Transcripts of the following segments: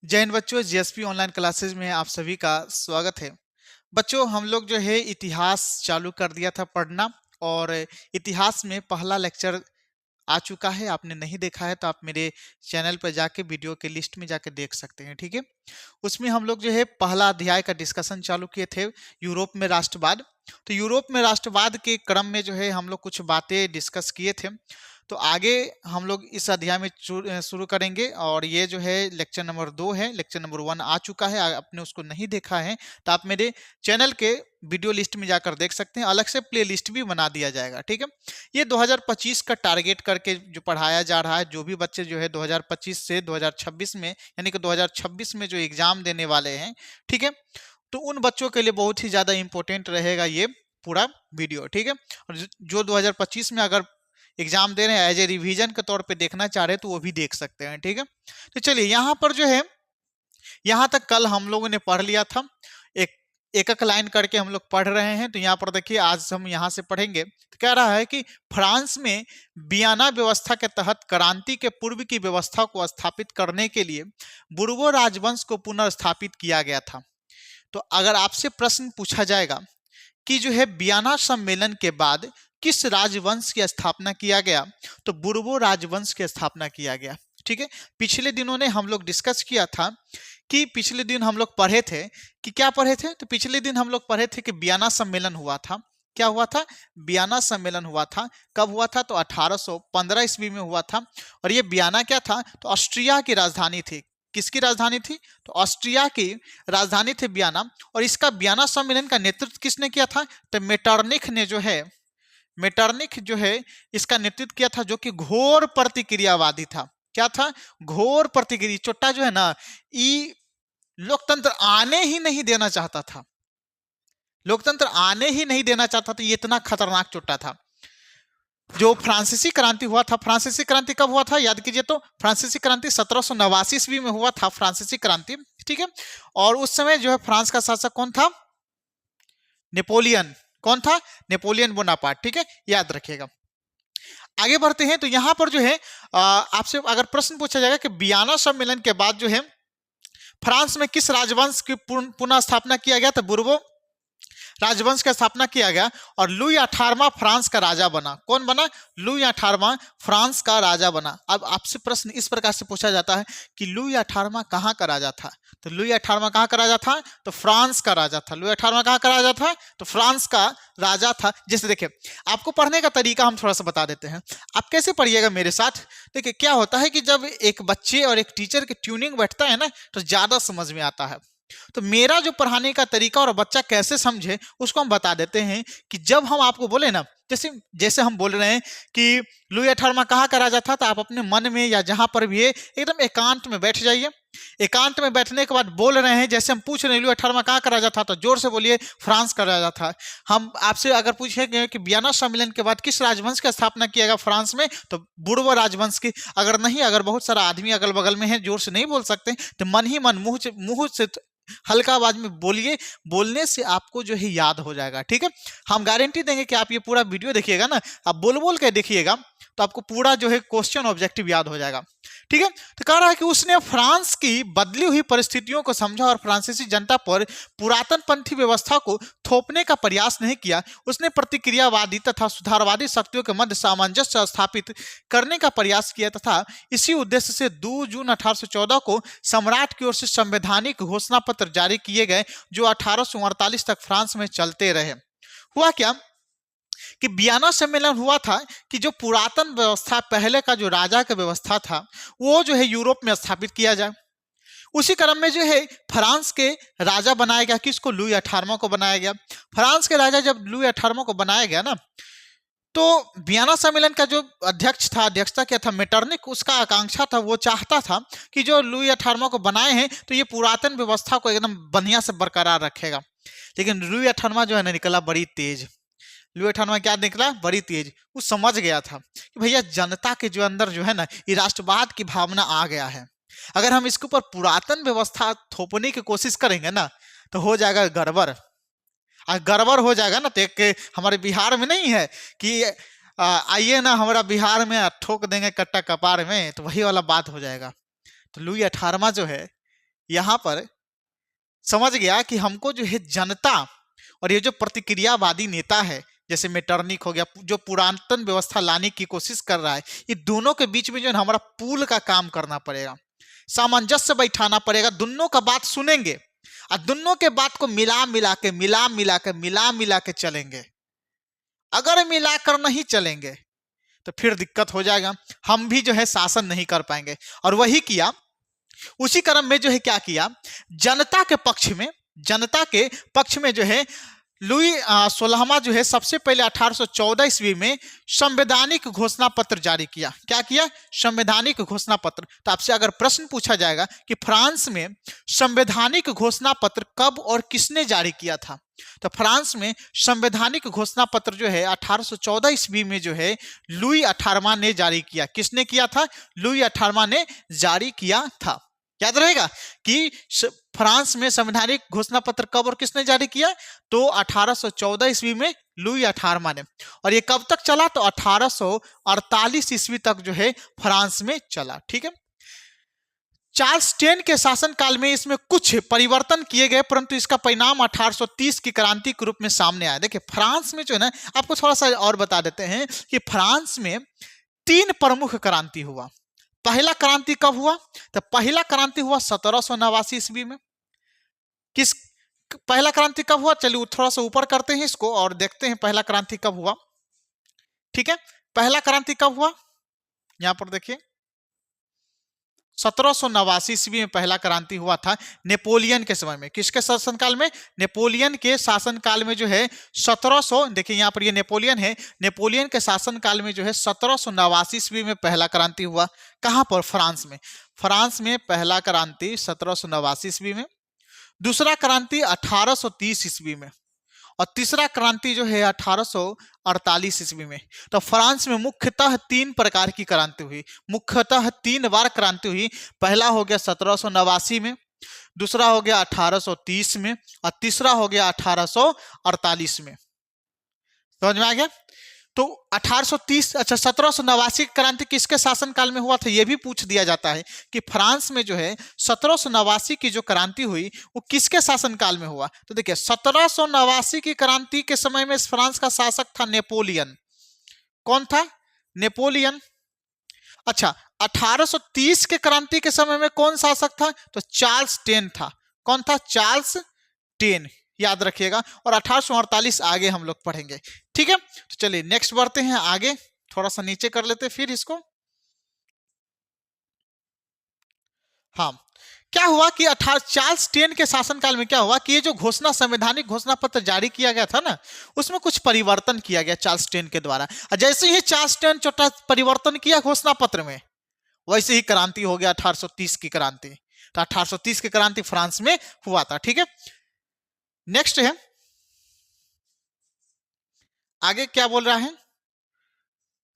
जय हिंद बच्चों, GSP online classes में आप सभी का स्वागत है। बच्चों, हम लोग जो है इतिहास चालू कर दिया था पढ़ना, और इतिहास में पहला लेक्चर आ चुका है। आपने नहीं देखा है तो आप मेरे चैनल पर जाके वीडियो के लिस्ट में जाके देख सकते हैं, ठीक है। उसमें हम लोग जो है पहला अध्याय का डिस्कशन चालू किए थे, यूरोप में राष्ट्रवाद। तो यूरोप में राष्ट्रवाद के क्रम में जो है हम लोग कुछ बातें डिस्कस किए थे। तो आगे हम लोग इस अध्याय में शुरू करेंगे, और ये जो है लेक्चर नंबर 2 है। लेक्चर नंबर 1 आ चुका है, आपने उसको नहीं देखा है तो आप मेरे चैनल के वीडियो लिस्ट में जाकर देख सकते हैं। अलग से प्ले लिस्ट भी बना दिया जाएगा, ठीक है। ये 2025 का टारगेट करके जो पढ़ाया जा रहा है, जो भी बच्चे जो है 2025 से 2026 में, यानी कि 2026 में जो एग्जाम देने वाले हैं, ठीक है, तो उन बच्चों के लिए बहुत ही ज्यादा इंपॉर्टेंट रहेगा ये पूरा वीडियो, ठीक है। और जो 2025 में अगर एग्जाम दे रहे हैं, एज ए रिवीजन के तौर पे देखना चाह रहे हैं, तो वो भी देख सकते हैं, ठीक है। तो चलिए, यहाँ पर जो है, यहाँ तक कल हम लोगों ने पढ़ लिया था। एक एक लाइन करके हम लोग पढ़ रहे हैं। तो यहाँ पर देखिए, आज हम यहाँ से पढ़ेंगे। तो कह रहा है कि फ्रांस में वियना व्यवस्था के तहत क्रांति के पूर्व की व्यवस्था को स्थापित करने के लिए बुर्बो राजवंश को पुनर्स्थापित किया गया था। तो अगर आपसे प्रश्न पूछा जाएगा कि जो है वियना सम्मेलन के बाद किस राजवंश की स्थापना किया गया, तो बुर्बो राजवंश की स्थापना किया गया, ठीक है। पिछले दिनों ने हम लोग डिस्कस किया था कि पिछले दिन हम लोग पढ़े थे कि क्या पढ़े थे, तो पिछले दिन हम लोग पढ़े थे कि वियना सम्मेलन हुआ था। क्या हुआ था? वियना सम्मेलन हुआ था। कब हुआ था? तो 1815 ईस्वी में हुआ था। और ये वियना क्या था? तो ऑस्ट्रिया की राजधानी थी। किसकी राजधानी थी? तो ऑस्ट्रिया की राजधानी थी वियना। और इसका वियना सम्मेलन का नेतृत्व किसने किया था? तो मेटरनिख ने जो है, मेटरनिख जो है इसका नेतृत्व किया था, जो कि घोर प्रतिक्रियावादी था। क्या था? घोर प्रतिक्रिया। चोट्टा जो है ना, ई लोकतंत्र आने ही नहीं देना चाहता था। लोकतंत्र आने ही नहीं देना चाहता था। ये इतना खतरनाक चोट्टा था। जो फ्रांसीसी क्रांति हुआ था, फ्रांसीसी क्रांति कब हुआ था? याद कीजिए। तो फ्रांसीसी क्रांति 1789 ईस्वी में हुआ था, फ्रांसीसी क्रांति, ठीक है। और उस समय जो है फ्रांस का शासक कौन था? नेपोलियन। कौन था? नेपोलियन बोनापार्ट, ठीक है, याद रखिएगा। आगे बढ़ते हैं। तो यहां पर जो है आपसे अगर प्रश्न पूछा जाएगा कि वियना सम्मेलन के बाद जो है फ्रांस में किस राजवंश की पुनः स्थापना किया गया, तो बुर्बो राजवंश का स्थापना किया गया। और लुई 18वां फ्रांस का राजा बना। कौन बना? लुई 18वां फ्रांस का राजा बना। अब आपसे प्रश्न इस प्रकार से पूछा जाता है कि लुई 18वां कहां का राजा था? तो लुई 18वां कहां का राजा था? तो फ्रांस का राजा था। लुई 18वां कहां का राजा था? तो फ्रांस का राजा था। जैसे देखिए, आपको पढ़ने का तरीका हम थोड़ा सा बता देते हैं। आप कैसे पढ़िएगा मेरे साथ। देखिए, क्या होता है कि जब एक बच्चे और एक टीचर की ट्यूनिंग बैठता है ना, तो ज्यादा समझ में आता है। तो मेरा जो पढ़ाने का तरीका और बच्चा कैसे समझे, उसको हम बता देते हैं कि जब हम आपको बोले ना, जैसे जैसे हम बोल रहे हैं कि लुई 18वां कहाँ का राजा था, तो आप अपने मन में या जहां पर भी है एकदम एकांत में बैठ जाइए। एकांत में बैठने के बाद बोल रहे हैं, जैसे हम पूछ रहे हैं लुई 18वां कहाँ का राजा था, तो जोर से बोलिए फ्रांस का राजा था। हम आपसे अगर पूछेंगे कि वियना सम्मेलन के बाद किस राजवंश की स्थापना किया गया फ्रांस में, तो बुर्बो राजवंश की। अगर नहीं, अगर बहुत सारा आदमी अगल बगल में है, जोर से नहीं बोल सकते, तो मन ही मन मुंह से हल्का आवाज में बोलिए। बोलने से आपको जो है याद हो जाएगा, ठीक है। हम गारंटी देंगे कि आप ये पूरा वीडियो देखिएगा ना, आप बोल बोल के देखिएगा, तो आपको पूरा जो है क्वेश्चन ऑब्जेक्टिव याद हो जाएगा, ठीक है। तो कह रहा है कि उसने फ्रांस की बदली हुई परिस्थितियों को समझा और फ्रांसीसी जनता पर पुरातनपंथी व्यवस्था को थोपने का प्रयास नहीं किया। उसने प्रतिक्रियावादी तथा सुधारवादी शक्तियों के मध्य सामंजस्य स्थापित करने का प्रयास किया, तथा इसी उद्देश्य से 2 जून 1814 को सम्राट की ओर से संवैधानिक घोषणा पत्र जारी किए गए, जो 1848 तक फ्रांस में चलते रहे। हुआ क्या कि वियना सम्मेलन हुआ था कि जो पुरातन व्यवस्था, पहले का जो राजा का व्यवस्था था, वो जो है यूरोप में स्थापित किया जाए। उसी क्रम में जो है फ्रांस के राजा बनाया गया। किसको? लुई 18वां को बनाया गया। फ्रांस के राजा जब लुई 18वां को बनाया गया ना, तो वियना सम्मेलन का जो अध्यक्ष था, अध्यक्षता किया था मेटरनिख, उसका आकांक्षा था, वो चाहता था कि जो लुई 18वां को बनाए हैं, तो ये पुरातन व्यवस्था को एकदम बढ़िया से बरकरार रखेगा। लेकिन लुई 18वां जो है ना, निकला बड़ी तेज। लुई 18वां क्या निकला? बड़ी तेज। वो समझ गया था कि भैया जनता के जो अंदर जो है ना, ये राष्ट्रवाद की भावना आ गया है। अगर हम इसके ऊपर पुरातन व्यवस्था थोपने की कोशिश करेंगे ना, तो हो जाएगा गड़बड़। गड़बड़ हो जाएगा ना, तो एक हमारे बिहार में नहीं है कि आइए ना हमारा बिहार में, ठोक देंगे कट्टा कपार में, तो वही वाला बात हो जाएगा। तो लुई 18वां जो है यहां पर समझ गया कि हमको जो है जनता और ये जो प्रतिक्रियावादी नेता है, जैसे मेटरनिक हो गया, जो पुरातन व्यवस्था लाने की कोशिश कर रहा है, ये दोनों के बीच में जो है हमारा पुल का काम करना पड़ेगा, सामंजस्य बैठाना पड़ेगा। दोनों का बात सुनेंगे और दोनों के बात को मिला मिला के चलेंगे। अगर मिलाकर नहीं चलेंगे तो फिर दिक्कत हो जाएगा, हम भी जो है शासन नहीं कर पाएंगे। और वही किया, उसी क्रम में जो है क्या किया, जनता के पक्ष में जो है लुई 16वां जो है सबसे पहले 1814 ईस्वी में संवैधानिक घोषणा पत्र जारी किया। क्या किया? संवैधानिक घोषणा पत्र। तो आपसे अगर प्रश्न पूछा जाएगा कि फ्रांस में संवैधानिक घोषणा पत्र कब और किसने जारी किया था, तो फ्रांस में संवैधानिक घोषणा पत्र जो है 1814 ईस्वी में जो है लुई 18वां ने जारी किया। किसने किया था? लुई 18वां ने जारी किया था। याद रहेगा कि फ्रांस में संवैधानिक घोषणा पत्र कब और किसने जारी किया, तो 1814 ईस्वी में लुई 18वां ने। और ये कब तक चला, तो 1848 ईस्वी तक जो है फ्रांस में चला। ठीक है। चार्ल्स टेन के शासनकाल में इसमें कुछ परिवर्तन किए गए, परंतु इसका परिणाम 1830 की क्रांति के रूप में सामने आया। देखिए फ्रांस में जो है ना, आपको थोड़ा सा और बता देते हैं कि फ्रांस में 3 प्रमुख क्रांति हुआ। पहला क्रांति कब हुआ, तो पहला क्रांति हुआ 1789 ईस्वी में। किस पहला क्रांति कब हुआ, चलिए थोड़ा सा ऊपर करते हैं इसको और देखते हैं पहला क्रांति कब हुआ। ठीक है, पहला क्रांति कब हुआ, यहां पर देखिए 1789 ईस्वी में पहला क्रांति हुआ था, नेपोलियन के समय में। किसके शासनकाल में? नेपोलियन के शासनकाल में जो है 1700, देखिए यहाँ पर ये नेपोलियन है, नेपोलियन के शासनकाल में जो है 1789 ईस्वी में पहला क्रांति हुआ। कहां पर? फ्रांस में। फ्रांस में पहला क्रांति 1789 ईस्वी में, दूसरा क्रांति 1830 ईस्वी में, और तीसरा क्रांति जो है 1848 ईस्वी में। तो फ्रांस में मुख्यतः 3 प्रकार की क्रांति हुई, मुख्यतः 3 बार क्रांति हुई। पहला हो गया 1789 में, दूसरा हो गया 1830 में, और तीसरा हो गया 1848 में। समझ में आ गया? तो 1830, अच्छा 1789 क्रांति किसके शासनकाल में हुआ था, यह भी पूछ दिया जाता है कि फ्रांस में जो है 1789 की जो क्रांति हुई वो किसके शासनकाल में हुआ। तो देखिए 1789 की क्रांति के समय में फ्रांस का शासक था नेपोलियन। कौन था? नेपोलियन। अच्छा 1830 के क्रांति के समय में कौन शासक था, तो चार्ल्स टेन था। कौन था? चार्ल्स टेन, याद रखिएगा। और 1848 आगे हम लोग पढ़ेंगे। ठीक है, तो चलिए नेक्स्ट बढ़ते हैं आगे, थोड़ा सा नीचे कर लेते फिर इसको। हाँ, क्या हुआ कि चार्ल्स टेन के शासनकाल में क्या हुआ कि ये जो घोषणा, संवैधानिक घोषणा पत्र जारी किया गया था ना, उसमें कुछ परिवर्तन किया गया चार्ल्स टेन के द्वारा। जैसे ही चार्ल्स टेन छोटा परिवर्तन किया घोषणा पत्र में, वैसे ही क्रांति हो गया 1830 की क्रांति। तो 1830 की क्रांति फ्रांस में हुआ था। ठीक है, नेक्स्ट है, आगे क्या बोल रहा है,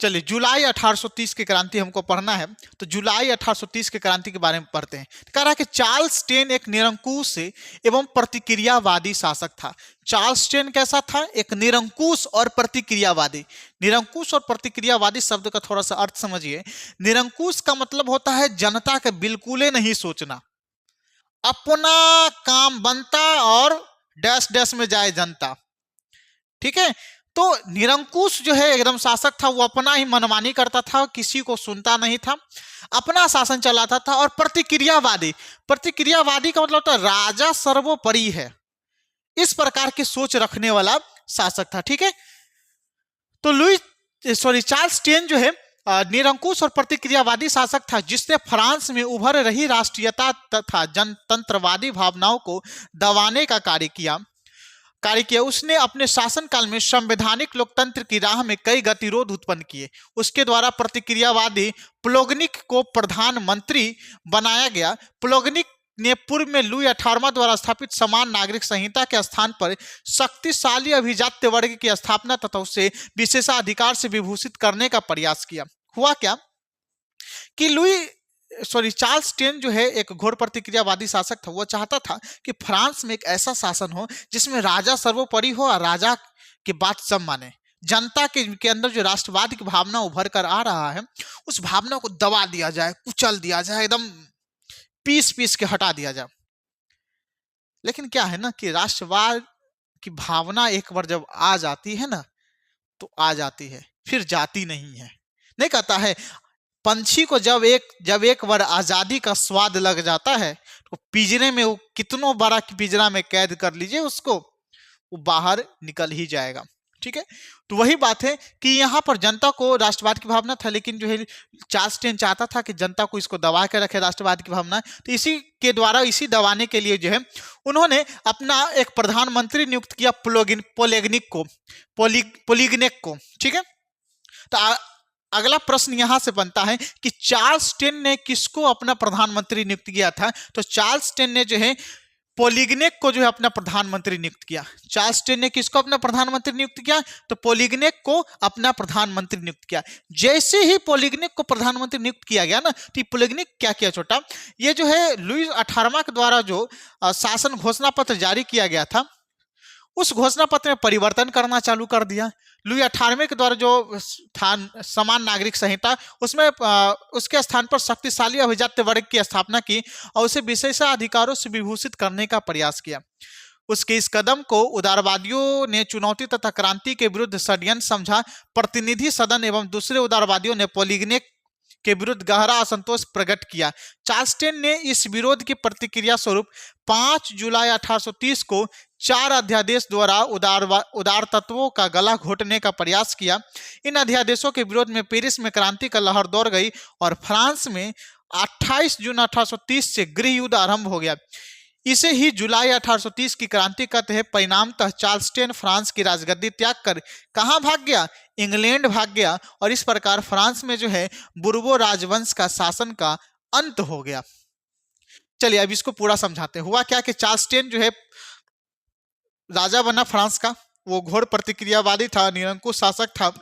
चलिए जुलाई 1830 की क्रांति हमको पढ़ना है, तो जुलाई 1830 की क्रांति के बारे में पढ़ते हैं। कह रहा है कि चार्ल्स टेन एक निरंकुश एवं प्रतिक्रियावादी शासक था। चार्ल्स टेन कैसा था? एक निरंकुश और प्रतिक्रियावादी। निरंकुश और प्रतिक्रियावादी शब्द का थोड़ा सा अर्थ समझिए। निरंकुश का मतलब होता है जनता के बिल्कुल नहीं सोचना, अपना काम बनता और डैश डैश में जाए जनता। ठीक है, तो निरंकुश जो है एकदम शासक था, वो अपना ही मनमानी करता था, किसी को सुनता नहीं था, अपना शासन चलाता था। और प्रतिक्रियावादी, प्रतिक्रियावादी का मतलब होता है राजा सर्वोपरि है, इस प्रकार की सोच रखने वाला शासक था। ठीक है, तो चार्ल्स टेन जो है निरंकुश और प्रतिक्रियावादी शासक था, जिसने फ्रांस में उभर रही राष्ट्रीयता तथा जनतंत्रवादी भावनाओं को दबाने का कार्य किया। उसने अपने शासनकाल में संवैधानिक लोकतंत्र की राह में कई गतिरोध उत्पन्न किए। उसके द्वारा प्रतिक्रियावादी प्लोगनिक को प्रधानमंत्री बनाया गया। प्लोगनिक ने पूर्व में लुई 18वां द्वारा स्थापित समान नागरिक संहिता के स्थान पर शक्तिशाली अभिजात्य वर्ग की स्थापना तथा उसे विशेषाधिकार से विभूषित करने का प्रयास किया। हुआ क्या कि चार्ल्स टेन जो है एक घोर प्रतिक्रियावादी शासक था। वो चाहता था कि फ्रांस में एक ऐसा शासन हो जिसमें राजा सर्वोपरि हो और राजा की बात सब माने। जनता के अंदर जो राष्ट्रवाद की भावना उभर कर आ रहा है, उस भावना को दबा दिया जाए, कुचल दिया जाए, एकदम पीस पीस के हटा दिया जाए। लेकिन क्या है ना कि राष्ट्रवाद की भावना एक बार जब आ जाती है ना तो आ जाती है, फिर जाती नहीं है। नहीं कहता है पंछी को जब एक बार आजादी का स्वाद लग जाता है तो पिंजरे में, वो कितनों बड़ा पिंजरा में कैद कर लीजिए उसको, वो बाहर निकल ही जाएगा। ठीक है, तो वही बात है कि यहाँ पर जनता को राष्ट्रवाद की भावना था, लेकिन जो है चार्ल्स टेन चाहता था कि जनता को इसको दबा के रखे राष्ट्रवाद की भावना। तो इसी के द्वारा, इसी दबाने के लिए जो है उन्होंने अपना एक प्रधानमंत्री नियुक्त किया, पोलिगनेक को। ठीक है, तो अगला प्रश्न यहां से बनता है कि चार्ल्स टेन ने किसको अपना प्रधानमंत्री नियुक्त किया था? तो चार्ल्स टेन ने जो है पोलिगनेक को जो है अपना प्रधानमंत्री नियुक्त किया। चार्ल्स टेन ने किसको अपना प्रधानमंत्री नियुक्त किया? तो पोलिगनेक को अपना प्रधानमंत्री नियुक्त किया। जैसे ही पोलिगनेक को प्रधानमंत्री नियुक्त किया गया ना, तो पोलिगनेक क्या किया छोटा, ये जो है लुई 18वां के द्वारा जो शासन घोषणा पत्र जारी किया गया था, उस घोषणा पत्र में परिवर्तन करना चालू कर दिया। लुई 18वें के द्वारा जो समान नागरिक संहिता, उसमें उसके स्थान पर शक्तिशाली अभिजात्य वर्ग की स्थापना की और उसे विशेषाधिकारों से विभूषित करने का प्रयास किया। उसके इस कदम को उदारवादियों ने चुनौती तथा क्रांति के विरुद्ध षड्यंत्र समझा। प्रतिनिधि सदन एवं दूसरे उदारवादियों ने पोलिगनेक के विरुद्ध गहरा असंतोष प्रकट किया। चार्ल्स टेन ने इस विरोध की प्रतिक्रिया स्वरूप 5 जुलाई 1830 को 4 अध्यादेश द्वारा उदार तत्वों का गला घोटने का प्रयास किया। इन अध्यादेशों के विरोध में पेरिस में क्रांति का लहर दौड़ गई और फ्रांस में 28 जून 1830 से गृह युद्ध आरंभ हो गया। इसे ही जुलाई 1830 की क्रांति कहते हैं। परिणामतः चार्ल्स टेन फ्रांस की राजगद्दी त्याग कर कहां भाग गया? इंग्लैंड भाग गया और इस प्रकार फ्रांस में जो है बुर्बो राजवंश का शासन का अंत हो गया। चलिए अब इसको पूरा समझाते हैं। हुआ क्या कि चार्ल्स टेन जो है राजा बना फ्रांस का, वो घोर प्रतिक्रियावादी था, निरंकुश शासक था।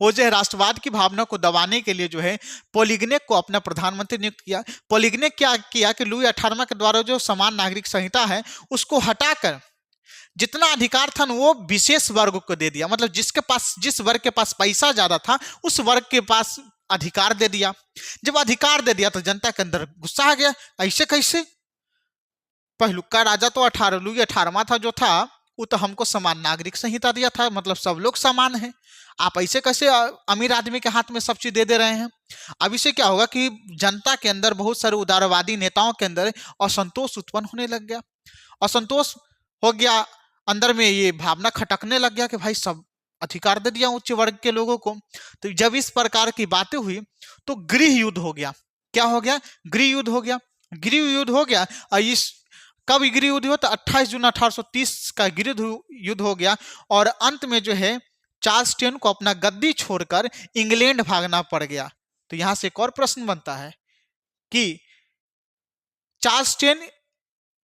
वो जो है राष्ट्रवाद की भावना को दबाने के लिए जो है पोलिगनेक को अपना प्रधानमंत्री नियुक्त किया। पोलिगनेक क्या किया कि लुई 18वां के द्वारा जो समान नागरिक संहिता है उसको हटाकर जितना अधिकार था ना वो विशेष वर्ग को दे दिया। मतलब जिस वर्ग के पास पैसा ज्यादा था उस वर्ग के पास अधिकार दे दिया। जब अधिकार दे दिया तो जनता के अंदर गुस्सा आ गया, ऐसे कैसे? पहलुका राजा तो लुई 18वां था जो था, वो तो हमको समान नागरिक संहिता दिया था, मतलब सब लोग समान हैं। आप ऐसे कैसे अमीर आदमी के हाथ में सब चीज दे रहे हैं? अब इससे क्या होगा कि जनता के अंदर, बहुत सारे उदारवादी नेताओं के अंदर असंतोष उत्पन्न होने लग गया। असंतोष हो गया अंदर में, ये भावना खटकने लग गया कि भाई सब अधिकार दे दिया उच्च वर्ग के लोगों को। तो जब इस प्रकार की बातें हुई तो गृह युद्ध हो गया। क्या हो गया? गृह युद्ध हो गया। गृह युद्ध हो गया और इस कब गृह युद्ध हुआ? तो 28 जून 1830 का गृह युद्ध हो गया और अंत में जो है चार्ल्स टेन को अपना गद्दी छोड़कर इंग्लैंड भागना पड़ गया। तो यहां से एक और प्रश्न बनता है कि चार्ल्स टेन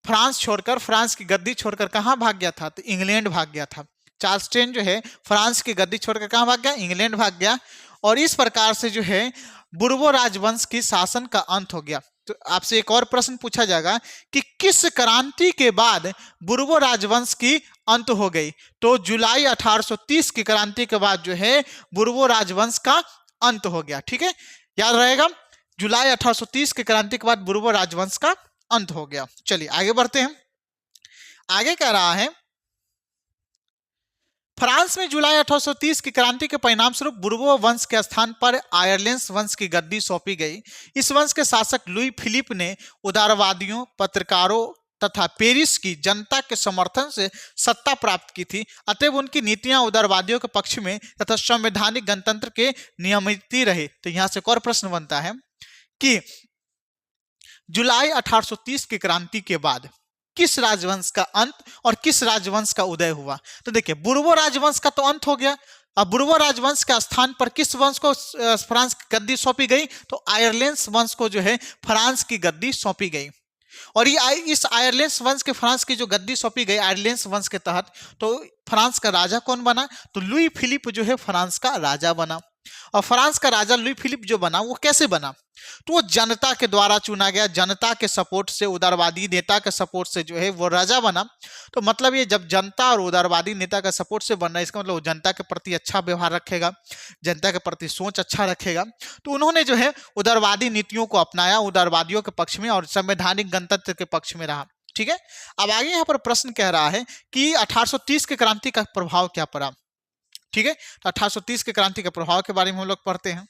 फ्रांस की गद्दी छोड़कर कहां भाग गया था? तो इंग्लैंड भाग गया था। चार्ल्स टेन जो है फ्रांस की गद्दी छोड़कर कहां भाग गया? इंग्लैंड भाग गया और इस प्रकार से जो है बुर्बो राजवंश की शासन का अंत हो गया। तो आपसे एक और प्रश्न पूछा जाएगा कि किस क्रांति के बाद बुर्बो राजवंश की अंत हो गई? तो जुलाई 1830 की क्रांति के बाद जो है बुर्बो राजवंश का अंत हो गया। ठीक है, याद रहेगा, जुलाई 1830 की क्रांति के बाद बुर्बो राजवंश का अंत हो गया। चलिए आगे बढ़ते हैं। आगे कह रहा है फ्रांस में जुलाई 1830 की क्रांति के परिणाम स्वरूप बुर्बो वंश के स्थान पर आयरलैंड वंश की गद्दी सौंपी गई। इस वंश के शासक लुई फिलिप ने उदारवादियों, पत्रकारों तथा पेरिस की जनता के समर्थन से सत्ता प्राप्त की थी। अतएव उनकी नीतियां उदारवादियों के पक्ष में तथा संवैधानिक गणतंत्र के नियमित रहे। तो यहां से एक और प्रश्न बनता है कि जुलाई 1830 की क्रांति के बाद किस राजवंश का अंत और किस राजवंश का उदय हुआ? तो देखिए बुर्बो राजवंश का तो अंत हो गया। अब बुर्बो राजवंश के स्थान पर किस वंश को फ्रांस की गद्दी सौंपी गई? तो आयरलैंड वंश को जो है फ्रांस की गद्दी सौंपी गई। और ये इस आयरलैंड वंश के फ्रांस की जो गद्दी सौंपी गई आयरलैंड वंश के तहत, तो फ्रांस का राजा कौन बना? तो लुई फिलिप जो है फ्रांस का राजा बना। और फ्रांस का राजा लुई फिलिप जो बना वो कैसे बना, तो वो जनता के द्वारा चुना गया, जनता के सपोर्ट से, उदारवादी नेता के सपोर्ट से जो है वो राजा बना। तो मतलब ये जब जनता और उदारवादी नेता का सपोर्ट से बनना है, इसका मतलब वो जनता के प्रति अच्छा व्यवहार रखेगा, जनता के प्रति सोच अच्छा रखेगा। तो उन्होंने जो है उदारवादी नीतियों को अपनाया, उदारवादियों के पक्ष में और संवैधानिक गणतंत्र के पक्ष में रहा। ठीक है, अब आगे यहाँ पर प्रश्न कह रहा है कि 1830 के क्रांति का प्रभाव क्या पड़ा। ठीक है, तो 1830 के क्रांति के प्रभाव के बारे में हम लोग पढ़ते हैं।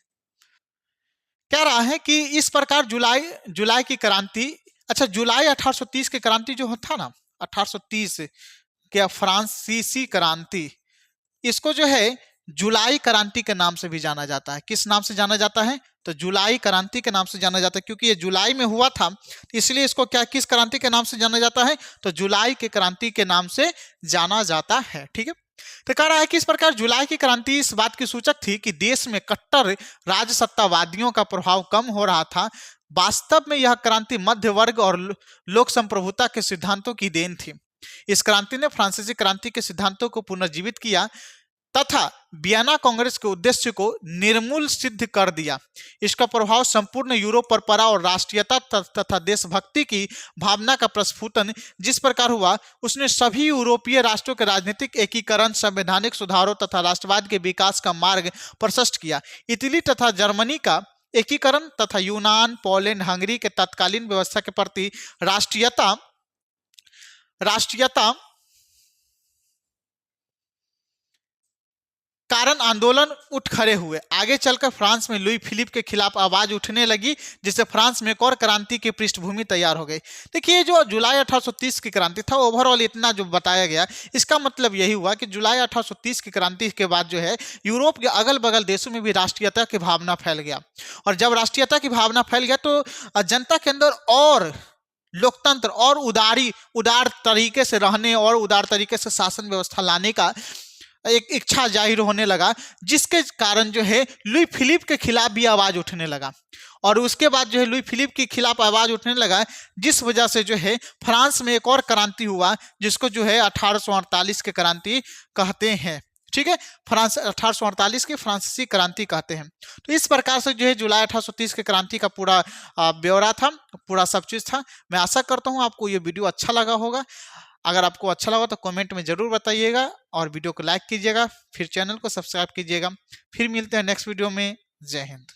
कह रहा है कि इस प्रकार जुलाई जुलाई की क्रांति, अच्छा जुलाई 1830 की क्रांति जो था ना, 1830 के फ्रांसीसी क्रांति, इसको जो है जुलाई क्रांति के नाम से भी जाना जाता है। किस नाम से जाना जाता है, तो जुलाई क्रांति के नाम से जाना जाता है, क्योंकि ये जुलाई में हुआ था, इसलिए इसको क्या किस क्रांति के नाम से जाना जाता है, तो जुलाई की क्रांति के नाम से जाना जाता है। ठीक है, तो कह रहा है कि इस प्रकार जुलाई की क्रांति इस बात की सूचक थी कि देश में कट्टर राजसत्तावादियों का प्रभाव कम हो रहा था। वास्तव में यह क्रांति मध्य वर्ग और लोक संप्रभुता के सिद्धांतों की देन थी। इस क्रांति ने फ्रांसीसी क्रांति के सिद्धांतों को पुनर्जीवित किया तथा वियना कांग्रेस के उद्देश्य को निर्मूल सिद्ध कर दिया। इसका प्रभाव संपूर्ण यूरोप पर पड़ा और राष्ट्रीयता तथा देशभक्ति की भावना का प्रस्फुटन जिस प्रकार हुआ, उसने सभी यूरोपीय राष्ट्रों के राजनीतिक एकीकरण, संवैधानिक सुधारों तथा राष्ट्रवाद के विकास का मार्ग प्रशस्त किया। इटली तथा जर्मनी का एकीकरण तथा यूनान, पोलैंड, हंगरी के तत्कालीन व्यवस्था के प्रति राष्ट्रीयता कारण आंदोलन उठ खड़े हुए। आगे चलकर फ्रांस में लुई फिलिप के खिलाफ आवाज उठने लगी, जिससे फ्रांस में एक और क्रांति की पृष्ठभूमि तैयार हो गई। देखिए, जो जुलाई 1830 की क्रांति था, ओवरऑल इतना जो बताया गया, इसका मतलब यही हुआ कि जुलाई 1830 की क्रांति के बाद जो है यूरोप के अगल बगल देशों में भी राष्ट्रीयता की भावना फैल गया। और जब राष्ट्रीयता की भावना फैल गया तो जनता के अंदर और लोकतंत्र और उदार तरीके से रहने और उदार तरीके से शासन व्यवस्था लाने का एक इच्छा जाहिर होने लगा, जिसके कारण जो है लुई फिलिप के खिलाफ भी आवाज उठने लगा। और उसके बाद जो है लुई फिलिप के खिलाफ आवाज उठने लगा, जिस वजह से जो है फ्रांस में एक और क्रांति हुआ, जिसको जो है 1848 की क्रांति कहते हैं। ठीक है, फ्रांस 1848 की फ्रांसीसी क्रांति कहते हैं। तो इस प्रकार से जो है जुलाई 1830 की क्रांति का पूरा ब्यौरा था, पूरा सब चीज था। मैं आशा करता हूँ आपको ये वीडियो अच्छा लगा होगा। अगर आपको अच्छा लगा तो कमेंट में जरूर बताइएगा और वीडियो को लाइक कीजिएगा, फिर चैनल को सब्सक्राइब कीजिएगा। फिर मिलते हैं नेक्स्ट वीडियो में। जय हिंद।